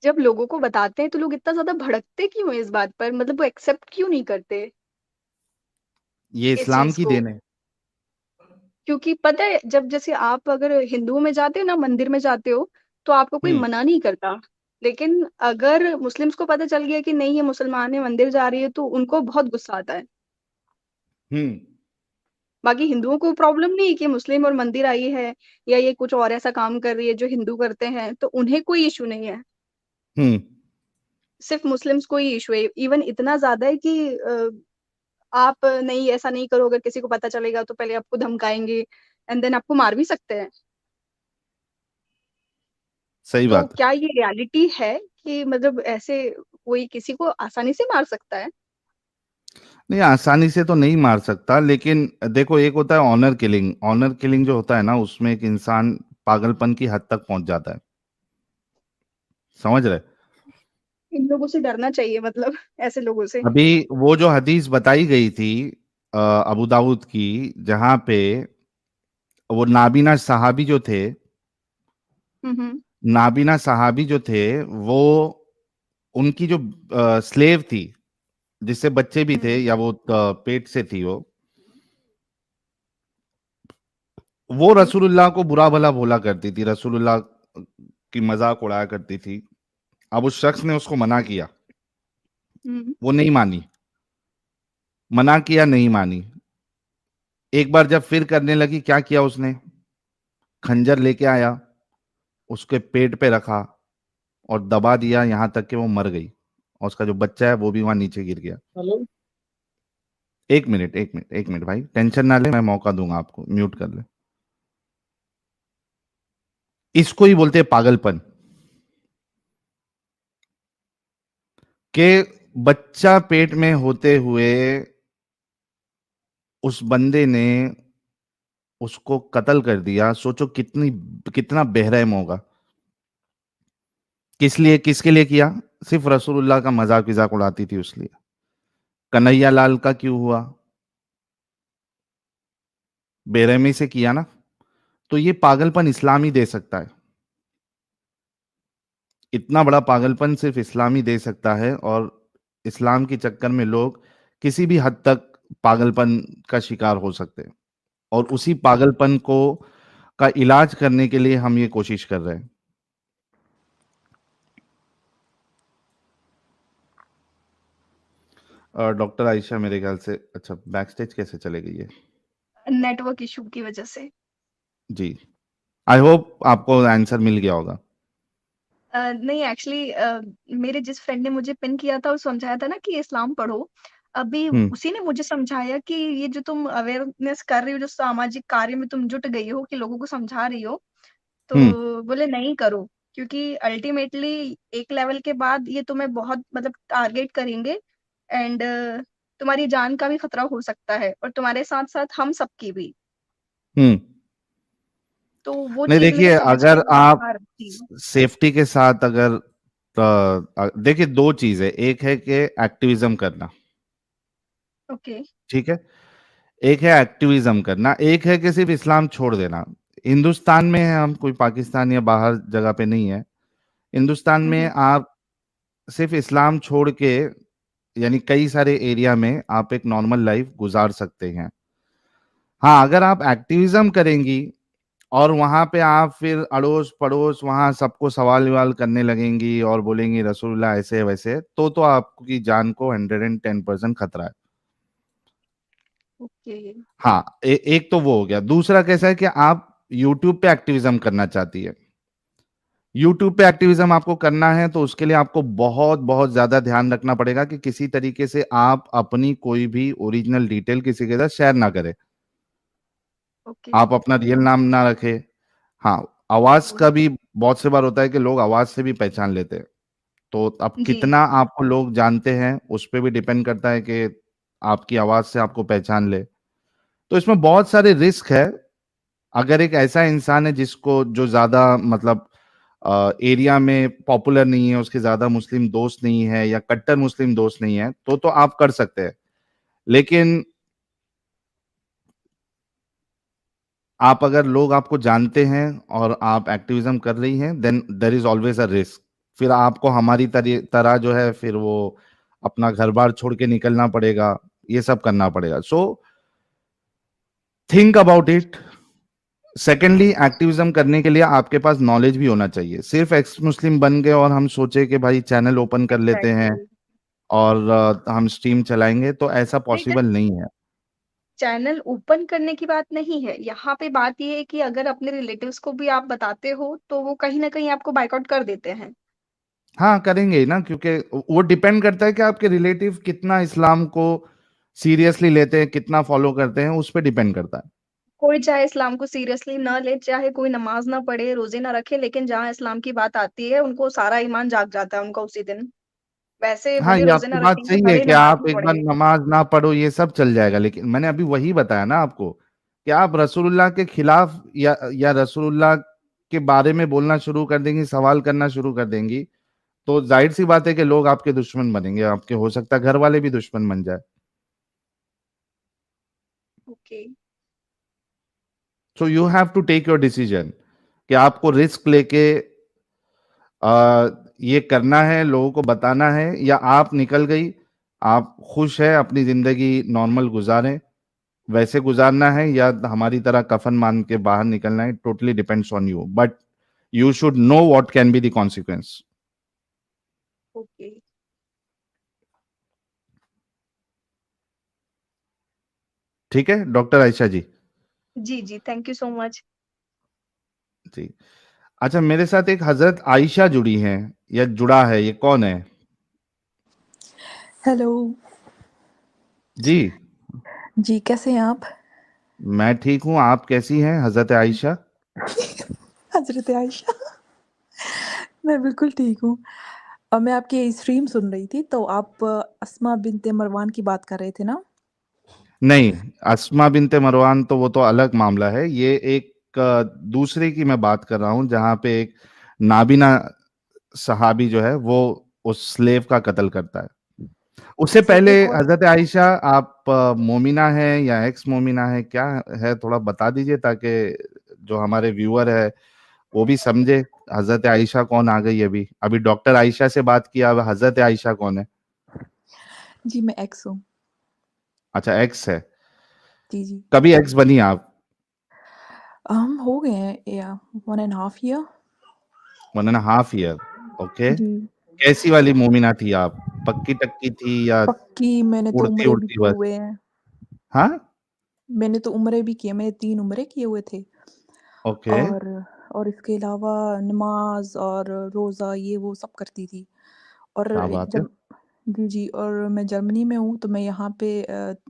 जब लोगों को बताते हैं तो लोग इतना ज्यादा भड़कते क्यों हैं इस बात पर, मतलब वो एक्सेप्ट क्यों नहीं करते ये इस इस्लाम चीज की को? देन है। क्योंकि पता है, जब जैसे आप अगर हिंदुओं में जाते हो ना, मंदिर में जाते हो, तो आपको कोई हम्म। मना नहीं करता। लेकिन अगर मुस्लिम्स को पता चल गया कि नहीं ये मुसलमान है, मंदिर जा रही है, तो उनको बहुत गुस्सा आता है। हम्म। बाकी हिंदुओं को प्रॉब्लम नहीं है कि मुस्लिम और मंदिर आई है, या ये कुछ और ऐसा काम कर रही है जो हिंदू करते हैं, तो उन्हें कोई इशू नहीं है। हम्म। सिर्फ मुस्लिम्स को ही इशू है। इवन इतना ज्यादा है कि आप नहीं, ऐसा नहीं करो, अगर किसी को पता चलेगा तो पहले आपको धमकाएंगे, एंड देन आपको मार भी सकते हैं। सही तो बात है। क्या ये रियलिटी है कि मतलब ऐसे कोई किसी को आसानी से मार सकता है? नहीं, आसानी से तो नहीं मार सकता, लेकिन देखो, एक होता है ऑनर किलिंग। ऑनर किलिंग जो होता है ना, उसमें एक इंसान पागलपन की हद तक पहुंच जाता है। समझ रहे? इन लोगों से डरना चाहिए, मतलब ऐसे लोगों से। अभी वो जो हदीस बताई गई थी अबू दाऊद की, जहां पे वो नाबीना सहाबी जो थे, हम्म। नाबीना सहाबी जो थे, वो उनकी जो स्लेव थी, जिससे बच्चे भी थे, हम्म। या वो पेट से थी, वो ओके। रसूलुल्लाह को बुरा भला बोला करती थी, रसूलुल्लाह की मजाक उड़ाया करती थी। अब उस शख्स ने उसको मना किया, हम्म। वो नहीं मानी। मना किया, नहीं मानी। एक बार जब फिर करने लगी, क्या किया उसने? खंजर लेके आया, उसके पेट पे रखा और दबा दिया यहां तक कि वो मर गई, और उसका जो बच्चा है वो भी वहां नीचे गिर गया। हेलो। एक मिनट, एक मिनट, एक मिनट भाई, टेंशन ना ले, मैं मौका दूंगा आपको, म्यूट कर ले। इसको ही बोलते हैं पागलपन, कि बच्चा पेट में होते हुए उस बंदे ने उसको कत्ल कर दिया। सोचो कितना बेरहम होगा। किस लिए, किसके लिए किया? सिर्फ रसूलुल्लाह का मजाक विजाक उड़ाती थी उसलिए। कन्हैया लाल का क्यों हुआ? बेरहमी से किया ना। तो ये पागलपन इस्लाम ही दे सकता है। इतना बड़ा पागलपन सिर्फ इस्लाम ही दे सकता है, और इस्लाम के चक्कर में लोग किसी भी हद तक पागलपन का शिकार हो सकते हैं। और उसी पागलपन को का इलाज करने के लिए हम ये कोशिश कर रहे हैं। और डॉक्टर आयशा मेरे ख्याल से, अच्छा, बैक स्टेज कैसे चले गई है? नेटवर्क इशू की वजह से। जी। आई होप आपको आंसर मिल गया होगा। नहीं, एक्चुअली मेरे जिस फ्रेंड ने मुझे पिन किया था, वो समझाया था ना कि इस्लाम पढ़ो। अभी हम्म। उसी ने मुझे समझाया कि ये जो तुम अवेयरनेस कर रही हो, जो सामाजिक कार्य में तुम जुट गई हो कि लोगों को समझा रही हो, हम्म। तो बोले नहीं करो। क्योंकि अल्टीमेटली एक लेवल के बाद ये तुम्हें बहुत मतलब टारगेट करेंगे, एंड तुम्हारी जान का भी खतरा हो सकता है, और तुम्हारे साथ साथ हम सबकी भी। हम्म। तो वो नहीं, चीज मैंने देखिए, समझ के अगर आप बाहर थी। सेफ्टी के साथ, अगर देखिए, दो चीज है। एक है कि एक्टिविज्म करना, ओके। ठीक है। एक है एक्टिविज्म करना, एक है कि सिर्फ इस्लाम छोड़ देना। हिंदुस्तान में है हम, कोई पाकिस्तान या बाहर जगह पे नहीं है। हिंदुस्तान में हम्म। आप सिर्फ इस्लाम छोड़ के, यानी कई सारे एरिया में आप एक नॉर्मल लाइफ गुजार सकते हैं। हाँ, अगर आप एक्टिविज्म करेंगी और वहां पे आप फिर अड़ोस पड़ोस वहां सबको सवाल विवाल करने लगेंगी और बोलेंगी रसूलुल्लाह ऐसे वैसे, तो आपकी जान को 110% खतरा है। ओके। हाँ, एक तो वो हो गया। दूसरा कैसा है कि आप यूट्यूब पे एक्टिविज्म करना चाहती है। यूट्यूब पे एक्टिविज्म आपको करना है, तो उसके लिए आपको बहुत बहुत ज्यादा ध्यान रखना पड़ेगा कि किसी तरीके से आप अपनी कोई भी ओरिजिनल डिटेल किसी के साथ शेयर ना करें। ओके। आप अपना रियल नाम ना रखें। हाँ, आवाज का भी बहुत से बार होता है कि लोग आवाज से भी पहचान लेते हैं। तो अब जी। कितना आपको लोग जानते हैं उस पर भी डिपेंड करता है कि आपकी आवाज से आपको पहचान ले। तो इसमें बहुत सारे रिस्क है। अगर एक ऐसा इंसान है जिसको जो ज्यादा मतलब एरिया में पॉपुलर नहीं है, उसके ज्यादा मुस्लिम दोस्त नहीं है या कट्टर मुस्लिम दोस्त नहीं है, तो आप कर सकते हैं। लेकिन आप, अगर लोग आपको जानते हैं और आप एक्टिविज्म कर रही हैं, then there is always a risk. फिर आपको हमारी तरह जो है फिर वो अपना घर बार छोड़ के निकलना पड़ेगा, ये सब करना पड़ेगा। So think about it. Secondly, activism करने के लिए आपके पास नॉलेज भी होना चाहिए। सिर्फ एक्स मुस्लिम बन गए और हम सोचे कि भाई चैनल ओपन कर लेते हैं एग्जैक्टली। और हम स्ट्रीम चलाएंगे, तो ऐसा नहीं, पॉसिबल नहीं है। चैनल ओपन करने की बात नहीं है यहाँ पे। बात ये है कि अगर अपने रिलेटिव्स को भी आप बताते हो तो वो कहीं ना कहीं आपको बाइकआउट कर देते हैं। हाँ, करेंगे ही ना, क्योंकि वो डिपेंड करता है कि आपके रिलेटिव कितना इस्लाम को सीरियसली लेते हैं, कितना फॉलो करते हैं, उस पर डिपेंड करता है। कोई चाहे इस्लाम को सीरियसली ना ले, चाहे कोई नमाज ना पढ़े, रोजे ना रखे, लेकिन जहाँ इस्लाम की बात आती है उनको सारा ईमान जाग जाता है उनका उसी दिन। वैसे हाँ, भले ये रोजे आपकी ना बात रखेंगे, सही है भले कि नमाज आप ना एक बार पढ़े। नमाज ना पढ़ो ये सब चल जाएगा, लेकिन मैंने अभी वही बताया ना आपको कि आप रसूलुल्लाह के खिलाफ या रसूलुल्लाह के बारे में बोलना शुरू कर देंगी, सवाल करना शुरू कर देंगी, तो जाहिर सी बात है कि लोग आपके दुश्मन बनेंगे, आपके हो सकता है घर वाले भी दुश्मन बन जाए। Okay. So you have to take your decision कि आपको रिस्क लेके आ, ये करना है, लोगों को बताना है, या आप निकल गई, आप खुश है, अपनी जिंदगी नॉर्मल गुजारें, वैसे गुजारना है, या हमारी तरह कफन मान के बाहर निकलना है। Totally depends on you, but you should know what can be the consequence. Okay. ठीक है डॉक्टर आयशा जी? जी जी, थैंक यू सो मच। जी। अच्छा, मेरे साथ एक हजरत आयशा जुड़ी हैं या जुड़ा है, ये कौन है? हेलो। जी। जी, कैसे हैं आप? मैं ठीक हूँ, आप कैसी हैं हजरत आयशा? हज़रत आयशा। मैं बिल्कुल ठीक हूँ। मैं आपकी स्ट्रीम सुन रही थी, तो आप अस्मा बिन्ते मरवान की बात कर रहे थे ना? नहीं, अस्मा बिनते मरवान तो वो तो अलग मामला है। ये एक दूसरे की मैं बात कर रहा हूँ, जहाँ पे एक नाबिना सहाबी जो है वो उस स्लेव का कत्ल करता है। उससे अच्छा, पहले एक और। हजरत आयशा, आप मोमिना है या एक्स मोमिना है, क्या है, थोड़ा बता दीजिए ताकि जो हमारे व्यूअर है वो भी समझे हजरत आयशा कौन आ गई। अभी अभी डॉक्टर आयशा से बात किया, अब हजरत आयशा कौन है? जी, मैं एक्स हूँ। अच्छा, एक्स है। जी, जी। कभी एक्स बनी आप? हम हो गए हैं या 1 and half year. 1.5 year. Okay. जी। कैसी वाली मोमिना थी आप? पक्की टक्की थी या पक्की, मैंने तो उड़ती उम्रे भी उड़ती किए बस? हुए हैं। हाँ। मैंने तो उम्रे भी किए, मैंने 3 उम्रे किए हुए थे। ओके। और और इसके अलावा नमाज़ और रोज़ा ये वो सब करती थी। और क्या बात है। जब जी, जी, और मैं जर्मनी में हूँ, तो मैं यहाँ पे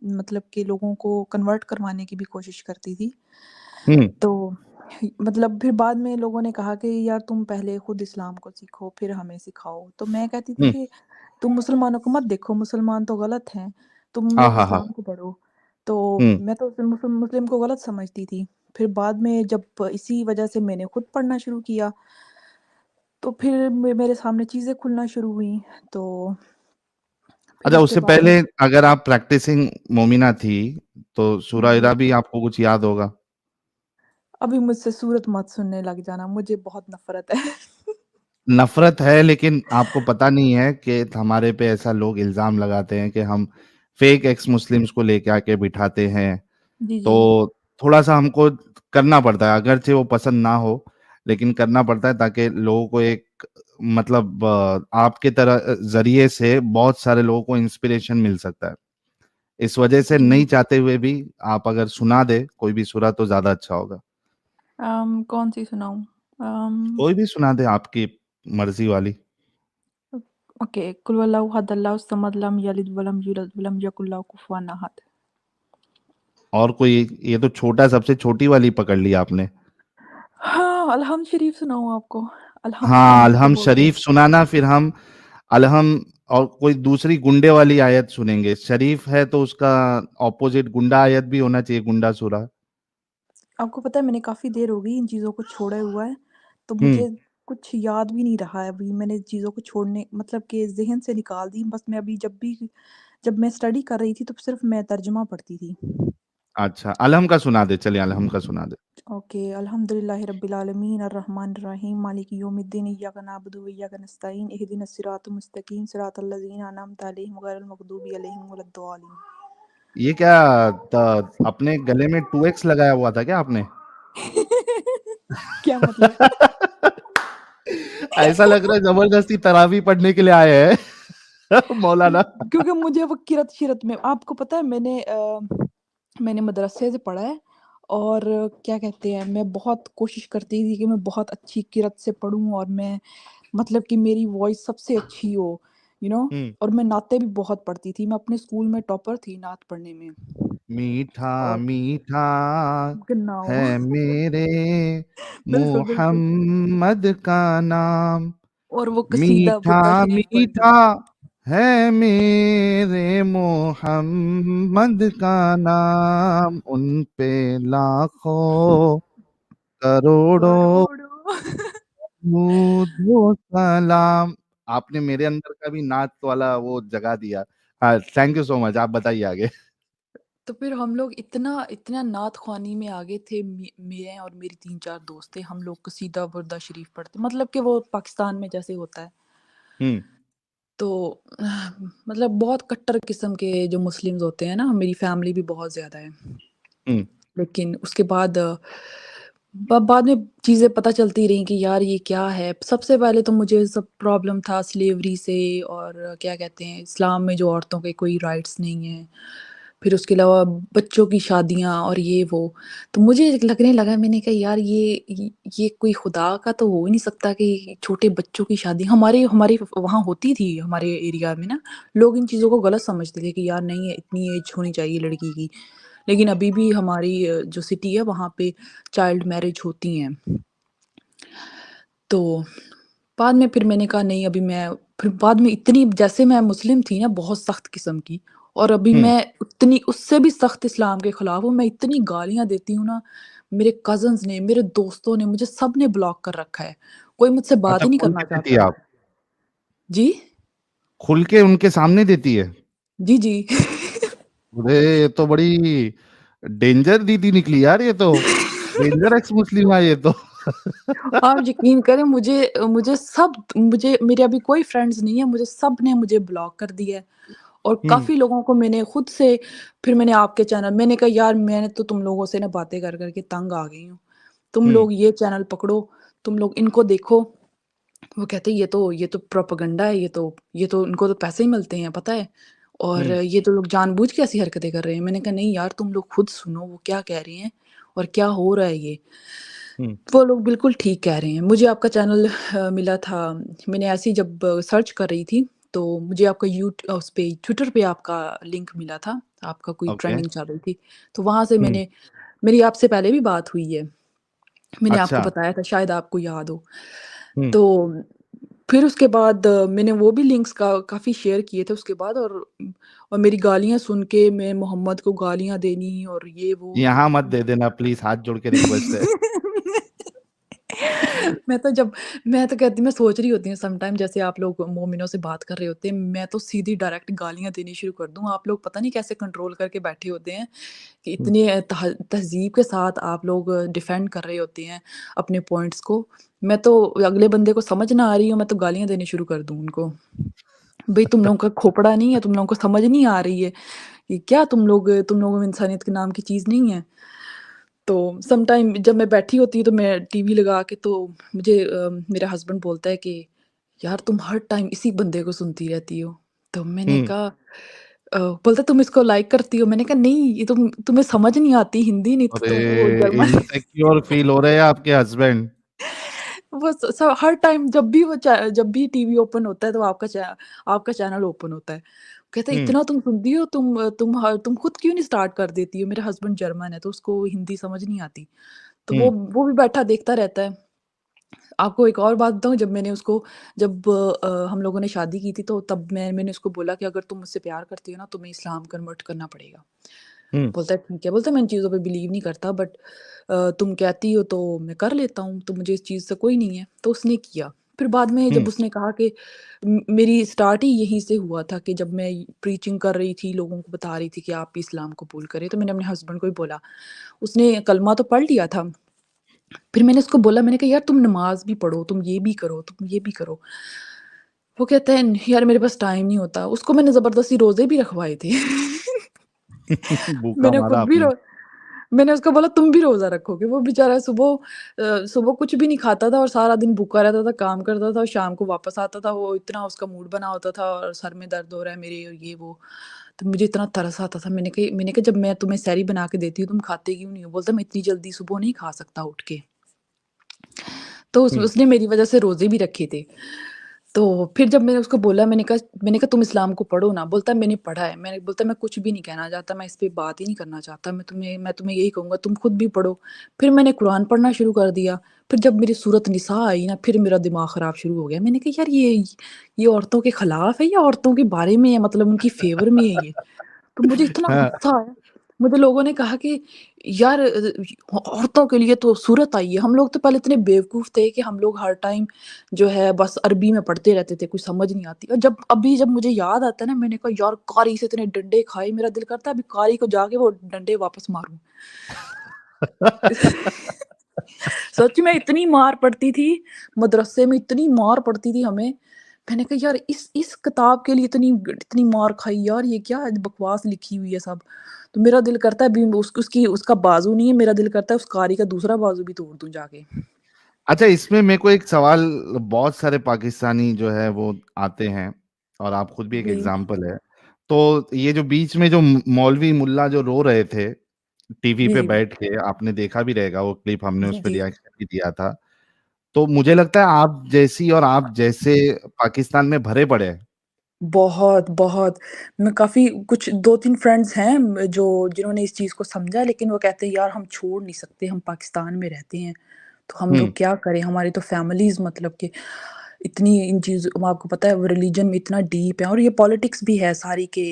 मतलब कि लोगों को कन्वर्ट करवाने की भी कोशिश करती थी। हम्म। तो मतलब फिर बाद में लोगों ने कहा कि यार तुम पहले खुद इस्लाम को सीखो, फिर हमें सिखाओ। तो मैं कहती थी हम्म। कि तुम मुसलमानों को मत देखो, मुसलमान तो गलत हैं, तुम हाँ लोग हाँ हाँ। इस्लाम को पढ़ो। तो हम्म। मैं तो फिर मुस्लिम को गलत समझती थी। फिर बाद में जब इसी वजह से मैंने खुद पढ़ना शुरू किया, तो फिर मेरे सामने चीज़ें खुलना शुरू हुई। तो फिर अच्छा, उसके उससे बाद पहले अगर आप प्रैक्टिसिंग मोमिना थी तो सूरा जी, इरा भी आपको कुछ याद होगा। अभी मुझसे सूरत मत सुनने लग जाना, मुझे बहुत नफ़रत है। नफरत है, लेकिन आपको पता नहीं है कि हमारे पे ऐसा लोग इल्जाम लगाते हैं कि हम फेक एक्स मुस्लिम्स को लेके आके बिठाते हैं। जी, तो जी। थोड़ा सा हमको करना पड़ता है, अगरचे वो पसंद ना हो, लेकिन करना पड़ता है ताकि लोगों को एक मतलब आपके तरह जरिए से बहुत सारे लोगों को इंस्पिरेशन मिल सकता है। इस वजह से जी। नहीं चाहते हुए भी आप अगर सुना दे कोई भी सूरा तो ज्यादा अच्छा होगा। कौन-सी सुनाऊँ? कोई भी सुना दे, आपकी मर्जी वाली। ओके, कुल वल्लाहु अहद अल्लाहु समद लम यलिद वलम यूलद वलम यकुल लहू कुफुवन अहद। और कोई? ये तो छोटा, सबसे छोटी वाली पकड़ ली आपने। हाँ, अलहम्द शरीफ सुनाऊँ आपको? अलहम्द हाँ, शरीफ जिसे अलहम बोलते शरीफ हैं। सुनाना, फिर हम अलहम और कोई दूसरी गुंडे वाली आयत सुनेंगे। शरीफ है तो उसका ऑपोजिट गुंडा आयत भी होना चाहिए, गुंडा सूरा। आपको पता है मैंने काफ़ी देर हो गई इन चीज़ों को छोड़े हुआ है, तो हम्म। मुझे कुछ याद भी नहीं रहा है अभी। मैंने चीज़ों को छोड़ने मतलब कि ज़हन से निकाल दी। बस मैं अभी जब मैं स्टडी कर रही थी तो सिर्फ़ मैं तर्जुमा पढ़ती थी। अच्छा, अलहम का सुना दे, चलिए अलहम का सुना दे। ओके, अल्हम्दुलिल्लाहि रब्बिल आलमीन अर्रहमानिर रहीम मालिकि यौमिद्दीन इय्याका नअबुदु व इय्याका नस्तईन इहदिनस सिरातल मुस्तकीम सिरातल लज़ीना अनअमता अलैहिम गैरिल मग़दूबि अलैहिम वलद्दालिन। ये क्या अपने गले में 2x लगाया हुआ था क्या आपने? क्या मतलब? ऐसा लग रहा है जबरदस्ती तरावी पढ़ने के लिए आए हैं मौलाना। क्योंकि मुझे वो किरत-शिरत में आपको पता है मैंने मदरसे से पढ़ा है और क्या कहते हैं, मैं बहुत कोशिश करती थी कि मैं बहुत अच्छी किरत से पढ़ूँ और मैं मतलब कि मेरी वॉइस सबसे अच्छी हो, यू नो हुँ। और मैं नाते भी बहुत पढ़ती थी। मैं अपने स्कूल में टॉपर थी नात पढ़ने में मीठा और मीठा genau है मेरे बिल्कुल, बिल्कुल मोहम्मद का नाम, और वो कसीदा मीठा बुर्दा शरीफ पढ़ती मीठा थी। है मेरे मोहम्मद का नाम, उन पे लाखों करोड़ों करोड़ों दुरूद व सलाम। आपने मेरे अंदर का भी नाच वाला वो जगा दिया। हाँ, थैंक यू सो मच। आप बताइए आगे। तो फिर हम लोग इतना इतना नात ख़्वानी में आगे थे मैं और मेरी 3-4 दोस्त थे। हम लोग कसीदा बुर्दा शरीफ पढ़ते मतलब कि वो पाकिस्तान में जैसे होता है। हुँ, तो मतलब बहुत कट्टर किस्म के जो मुस्लिम्स होते हैं ना, मेरी फैमिली भी बहुत ज़्यादा है। हुँ, लेकिन उसके बाद बाद में चीज़ें पता चलती रहीं कि यार ये क्या है। सबसे पहले तो मुझे सब प्रॉब्लम था स्लेवरी से और क्या कहते हैं इस्लाम में जो औरतों के कोई राइट्स नहीं हैं। फिर उसके अलावा बच्चों की शादियाँ और ये वो। तो मुझे लगने लगा मैंने कहा यार ये कोई खुदा का तो हो ही नहीं सकता कि छोटे बच्चों की शादी हमारे हमारे वहाँ होती थी हमारे एरिया में ना, लोग इन चीज़ों को गलत समझते थे कि यार नहीं है इतनी एज होनी चाहिए लड़की की। लेकिन अभी भी हमारी जो सिटी है वहाँ पे चाइल्ड मैरिज होती हैं। तो बाद में फिर मैंने कहा नहीं अभी मैं फिर बाद में इतनी जैसे मैं मुस्लिम थी ना बहुत सख्त किस्म की और अभी हुँ। मैं उतनी उससे भी सख्त इस्लाम के खिलाफ हूँ। मैं इतनी गालियाँ देती हूँ ना, मेरे कज़िन्स ने, मेरे दोस्तों ने, मुझे सब ने ब्लॉक कर रखा है। कोई मुझसे बात अच्छा, ही नहीं खुल करना के देती है चाहता। आप? जी? खुल के उनके सामने देती है? जी, जी। अरे! ये तो बड़ी डेंजर दीदी निकली यार ये तो। डेंजर एक्स मुस्लिम है ये तो। आप यकीन करें मुझे मेरे अभी कोई फ्रेंड्स नहीं है, मुझे सब ने मुझे ब्लॉक कर दिया है। और हुँ, काफ़ी लोगों को मैंने खुद से फिर मैंने आपके चैनल मैंने कहा यार मैंने तो तुम लोगों से ना बातें कर के तंग आ गई हूँ। तुम हुँ, लोग ये चैनल पकड़ो, तुम लोग इनको देखो। वो कहते हैं ये तो प्रोपेगेंडा है, ये तो इनको तो पैसे ही मिलते हैं पता है? और हुँ, ये तो लोग जानबूझ के ऐसी हरकतें कर रहे हैं। मैंने कहा नहीं यार तुम लोग खुद सुनो वो क्या कह रहे हैं और क्या हो रहा है ये। हुँ, वो लोग बिल्कुल ठीक कह रहे हैं। मुझे आपका चैनल मिला था मैंने ऐसे ही जब सर्च कर रही थी, तो मुझे आपका उस पे ट्विटर पे आपका लिंक मिला था। आपका कोई ओके। ट्रेंडिंग चल रही थी। तो वहाँ से हुँ, मेरी आपसे पहले भी बात हुई है। मैंने आपको अच्छा। बताया था शायद आपको याद हो। हुँ, तो फिर उसके बाद मैंने वो भी लिंक्स काफ़ी शेयर किए थे उसके बाद और मेरी गालियाँ सुन के मैं मोहम्मद को गालियाँ देनी और ये वो। यहाँ मत दे देना प्लीज़, हाथ जोड़ के रिक्वेस्ट है। मैं तो जब मैं तो कहती मैं सोच रही होती हूँ समटाइम जैसे आप लोग मोमिनों से बात कर रहे होते हैं, मैं तो सीधी डायरेक्ट गालियाँ देनी शुरू कर दूँ। आप लोग पता नहीं कैसे कंट्रोल करके बैठे होते हैं कि हुँ, इतने तहज़ीब के साथ आप लोग डिफेंड कर रहे होते हैं अपने पॉइंट्स को। मैं तो अगले बंदे को समझ ना आ रही हो, मैं तो गालियाँ देनी शुरू कर दूँ उनको। भई तुम लोगों का खोपड़ा नहीं है, तुम लोगों को समझ नहीं आ रही है, कि क्या तुम लोगों में इंसानियत के नाम की चीज़ नहीं है? तो सम टाइम जब मैं बैठी होती हूँ तो मैं टीवी लगा के तो मुझे मेरा हस्बैंड बोलता है कि यार तुम हर टाइम इसी बंदे को सुनती रहती हो। तो मैंने हुँ। कहा बोलता तुम इसको लाइक करती हो? मैंने कहा नहीं ये तुम्हें समझ नहीं आती हिंदी नहीं तो अरे! तुम वो जर्मन इनसिक्योर फ़ील हो रहे हैं आपके हस्बैंड। वो हर टाइम जब भी टीवी ओपन होता है तो आपका चैनल ओपन होता है। कहता है हुँ, इतना तुम सुनती हो तुम खुद क्यों नहीं स्टार्ट कर देती हो? मेरा हस्बैंड जर्मन है तो उसको हिंदी समझ नहीं आती। तो हुँ, वो भी बैठा देखता रहता है। आपको एक और बात बताऊँ जब हम लोगों ने शादी की थी तो तब मैंने उसको बोला कि अगर तुम मुझसे प्यार करती हो ना तुम्हें इस्लाम कन्वर्ट करना पड़ेगा। हुँ, बोलता है ठीक है, बोलता है मैं इन चीज़ों पे बिलीव नहीं करता बट तुम कहती हो तो मैं कर लेता हूँ, तो मुझे इस चीज़ से कोई नहीं है। तो उसने किया। फिर बाद में जब हुँ, उसने कहा कि मेरी स्टार्ट ही यहीं से हुआ था कि जब मैं प्रीचिंग कर रही थी, लोगों को बता रही थी कि आप भी इस्लाम कबूल करें, तो मैंने अपने हस्बैंड को ही बोला। उसने कलमा तो पढ़ लिया था। फिर मैंने उसको बोला, मैंने कहा यार तुम नमाज़ भी पढ़ो, तुम ये भी करो, तुम ये भी करो। वो कहता है यार मेरे पास टाइम नहीं होता। उसको मैंने ज़बरदस्ती रोज़े भी रखवाए थे। भूखा मैंने मारा खुद भी आपने। रो मैंने उसको बोला तुम भी रोज़ा रखोगे। वो बेचारा सुबह कुछ भी नहीं खाता था और सारा दिन भूखा रहता था, काम करता था और शाम को वापस आता था। वो इतना उसका मूड बना होता था और सर में दर्द हो रहा है मेरे और ये वो। तो मुझे इतना तरस आता था। मैंने कहा जब मैं तुम्हें सहरी बना के देती हूँ तुम खाते क्यों नहीं हो? बोलता मैं इतनी जल्दी सुबह नहीं खा सकता उठ के। तो हुँ। उसने मेरी वज़ह से रोज़े भी रखे थे। तो फिर जब मैंने उसको बोला, मैंने कहा तुम इस्लाम को पढ़ो ना। बोलता है मैंने पढ़ा है। बोलता है मैं कुछ भी नहीं कहना चाहता, मैं इस पे बात ही नहीं करना चाहता। मैं तुम्हें यही कहूँगा तुम खुद भी पढ़ो। फिर मैंने कुरान पढ़ना शुरू कर दिया। फिर जब मेरी सूरत निसा आई ना, फिर मेरा दिमाग ख़राब शुरू हो गया। मैंने कहा यार ये औरतों के खिलाफ है या औरतों के बारे में है, मतलब उनकी फ़ेवर में है ये? तो मुझे इतना हाँ, गुस्सा आया। मुझे लोगों ने कहा कि यार औरतों के लिए तो सूरत आई है। हम लोग तो पहले इतने बेवकूफ़ थे कि हम लोग हर टाइम जो है बस अरबी में पढ़ते रहते थे, कुछ समझ नहीं आती। और जब मुझे याद आता है ना, मैंने कहा यार कारी से इतने डंडे खाए, मेरा दिल करता है अभी कारी को जाके वो डंडे वापस मारूँ। सच में इतनी मार पड़ती थी, मदरसे में इतनी मार पड़ती थी हमें। मैंने कहा यार इस किताब के लिए इतनी मार खाई यार, ये क्या बकवास लिखी हुई है सब। तो मेरा दिल करता है अभी उसका बाजू नहीं है, मेरा दिल करता है उस कारी का दूसरा बाजू भी तोड़ दूँ जाके। अच्छा, इसमें मेरे को एक सवाल, बहुत सारे पाकिस्तानी जो है वो आते हैं और आप खुद भी एक जी, एग्ज़ाम्पल है। तो ये जो बीच में जो मौलवी मुल्ला जो रो रहे थे, टीवी पे जी, बैठ के, आपने देखा भी रहेगा वो क्लिप, हमने जी, उस पे जी। रिएक्शन भी दिया था। तो मुझे लगता है आप जैसी और आप जैसे पाकिस्तान में भरे पड़े हैं। बहुत, बहुत। मैं काफ़ी कुछ 2-3 फ्रेंड्स हैं जिन्होंने इस चीज़ को समझा, लेकिन वो कहते हैं यार हम छोड़ नहीं सकते, हम पाकिस्तान में रहते हैं, तो हम हुँ, लोग क्या करें? हमारी तो फैमिलीज़ मतलब कि इतनी इन चीज़ों आपको पता है वो रिलीजन में इतना डीप है और ये पॉलिटिक्स भी है सारी के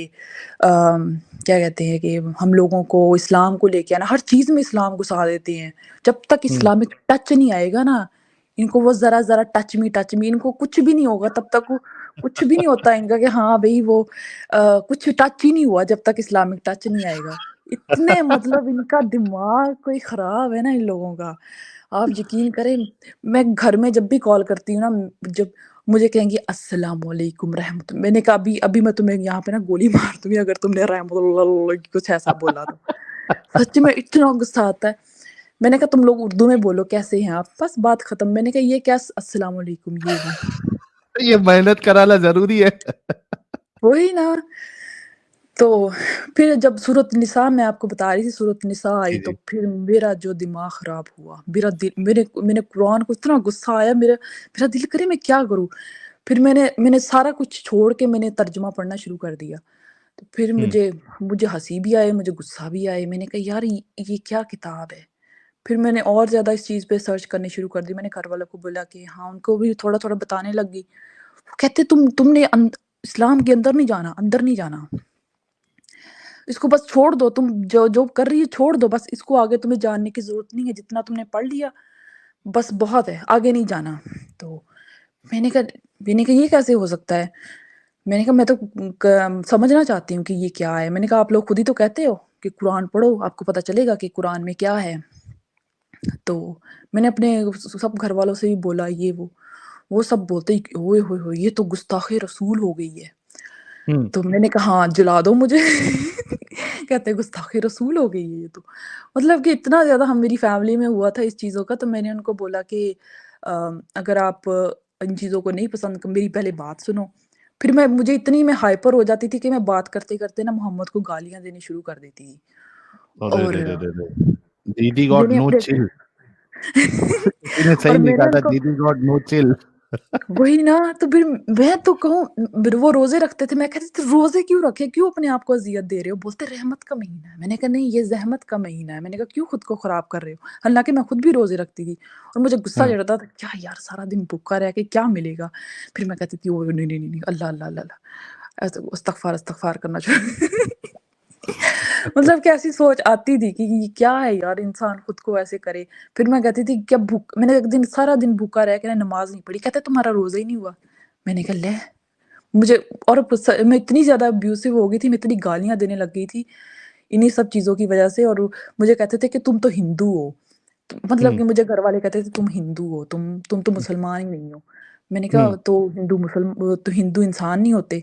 क्या कहते हैं कि हम लोगों को इस्लाम को लेके आना, हर चीज़ में इस्लाम घुसा देते हैं। जब तक हुँ। इस्लामिक टच नहीं आएगा ना, इनको वो ज़रा-ज़रा टच मी इनको कुछ भी नहीं होगा तब तक वो कुछ भी नहीं होता इनका कि हाँ भई वो कुछ टच ही नहीं हुआ जब तक इस्लामिक टच नहीं आएगा। इतने मतलब इनका दिमाग कोई ख़राब है ना इन लोगों का। आप यकीन करें, मैं घर में जब भी कॉल करती हूँ ना, जब मुझे कहेंगी अस्सलाम वालेकुम रहमत, मैंने कहा अभी अभी मैं तुम्हें यहाँ पे ना गोली मार दूँगी अगर तुमने रहमतुल्लाह कुछ ऐसा बोला तो। सच में इतना गुस्सा आता है। मैंने कहा तुम लोग उर्दू में बोलो कैसे हैं आप? बस बात खत्म। मैंने कहा ये क्या अस्सलाम वालेकुम ये वो। ये मेहनत कराना ज़रूरी है। वही ना। तो फिर जब सूरत निसा मैं आपको बता रही थी सूरत निसा आई जी, तो जी। फिर मेरा जो दिमाग ख़राब हुआ। मेरा दिल मैंने कुरान को इतना गुस्सा आया मेरा दिल करे मैं क्या करूँ? फिर मैंने सारा कुछ छोड़ के मैंने तर्जुमा पढ़ना शुरू कर दिया। तो फिर हुँ, मुझे मुझे हँसी भी आई, मुझे गुस्सा भी आए। मैंने कहा यार ये क्या किताब है? फिर मैंने और ज़्यादा इस चीज़ पे सर्च करनी शुरू कर दी। मैंने घरवालों को बोला कि हाँ, उनको भी थोड़ा-थोड़ा बताने लगी। वो कहते तुमने इस्लाम के अंदर नहीं जाना। इसको बस छोड़ दो, तुम जो जो कर रही है छोड़ दो, बस इसको आगे तुम्हें जानने की ज़रूरत नहीं है, जितना तुमने पढ़ लिया, बस बहुत है, आगे नहीं जाना। तो मैंने कहा मैंने कहा ये कैसे हो सकता है? मैंने कहा मैं तो समझना चाहती हूँ कि ये क्या है? मैंने कहा आप लोग खुद ही तो कहते हो कि कुरान पढ़ो, आपको पता चलेगा कि कुरान में क्या है। तो मैंने अपने सब घरवालों से भी बोला ये वो सब बोलते ही ओए होए होए! ये तो गुस्ताख़ी रसूल हो गई है। हुँ। तो मैंने कहा हाँ, जला दो मुझे। कहते गुस्ताख़ी रसूल हो गई है ये तो। मतलब कि इतना ज़्यादा हम मेरी फ़ैमिली में हुआ था इस चीज़ों का, तो मैंने उनको बोला कि अगर आप इन चीज़ों को नहीं पसंद मेरी पहले बात सुनो। फिर मैं हाइपर हो जाती थी कि मैं बात करते-करते ना मोहम्मद को गालियाँ देनी शुरू कर देती थी। अरे और रे रे रे रे! दीदी गॉट मैंने नो अपने चिल। किसी ने और सही मैंने लिखा था, उनको दीदी गॉट नो चिल। वही ना, तो फिर मैं तो कहूँ वो रोज़े रखते थे, मैं कहती थी रोज़े क्यों रखे? क्यों अपने आप को अज़ियत दे रहे हो? बोलते रहमत का महीना है। मैंने कहा नहीं ये ज़हमत का महीना है। मैंने कहा क्यों खुद को ख़राब कर रहे हो? हालाँकि मैं खुद भी रोज़े रखती थी और मुझे गुस्सा हाँ। चढ़ता था, क्या यार सारा दिन भूखा रह के क्या मिलेगा? फिर मैं कहती थी ओह! नहीं, नहीं, नहीं, नहीं, अल्लाह, अल्लाह, अल्लाह, अल्लाह ऐसे इस्तग़फ़ार करना शुरू मतलब कैसी सोच आती थी कि ये क्या है यार इंसान खुद को ऐसे करे। फिर मैं कहती थी क्या भूख मैंने एक दिन सारा दिन भूखा रह के ना नमाज़ नहीं पढ़ी। कहते तुम्हारा रोज़ा ही नहीं हुआ। मैंने कहा ले मुझे और मैं इतनी ज़्यादा अब्यूसिव हो गई थी, मैं इतनी गालियाँ देने लग गई थी, इन्हीं सब चीज़ों की वज़ह से और मुझे कहते थे कि तुम तो हिंदू हो। मतलब हम्म। कि मुझे घर वाले कहते थे तुम हिंदू हो, तुम तो मुसलमान ही नहीं हो। मैंने कहा हम्म। तो हिंदू इंसान नहीं होते।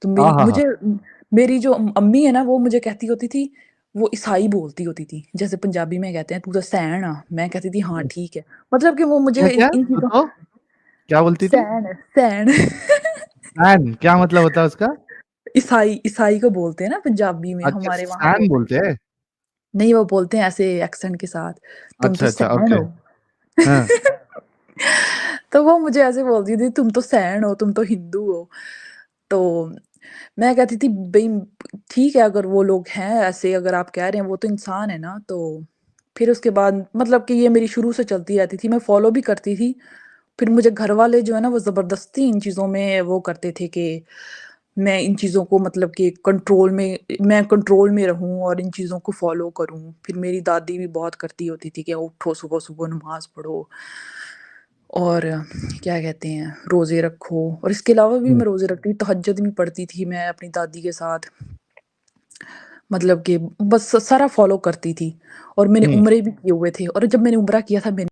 तो हाँ मेरी हाँ हाँ। मुझे मेरी जो अम्मी है ना वो मुझे कहती होती थी, वो ईसाई बोलती होती थी, जैसे पंजाबी में कहते हैं तू तो सैन आ, मैं कहती थी हाँ ठीक है। मतलब कि वो मुझे क्या क्या इन तो, चीजों तो क्या बोलती थी? सैन सैन सैन क्या मतलब होता है उसका? ईसाई ईसाई को बोलते हैं ना पंजाबी में, अच्छा, हमारे वहां सैन बोलते हैं। बोलते हैं। नहीं वो बोलते हैं ऐसे एक्सेंट के साथ, तुम तो अच्छा अच्छा, सैन ओके। हो। हाँ। तो वो मुझे ऐसे बोलती थी तुम तो सैन हो, तुम तो हिंदू हो। तो मैं कहती थी भई ठीक है, अगर वो लोग हैं ऐसे, अगर आप कह रहे हैं वो तो इंसान है ना। तो फिर उसके बाद मतलब कि ये मेरी शुरू से चलती रहती थी, मैं फ़ॉलो भी करती थी। फिर मुझे घर वाले जो है ना वो ज़बरदस्ती इन चीज़ों में वो करते थे कि मैं इन चीज़ों को मतलब कि कंट्रोल में रहूँ और इन चीज़ों को फ़ॉलो करूँ। फिर मेरी दादी भी बहुत करती होती थी कि उठो सुबह-सुबह नमाज़ पढ़ो और क्या कहते हैं रोज़े रखो। और इसके अलावा भी हम्म। मैं रोज़े रखती थी, तहज्जुद भी पढ़ती थी मैं अपनी दादी के साथ। मतलब कि बस सारा फ़ॉलो करती थी और मैंने हम्म। उम्रे भी किए हुए थे और जब मैंने उम्रा किया था मैंने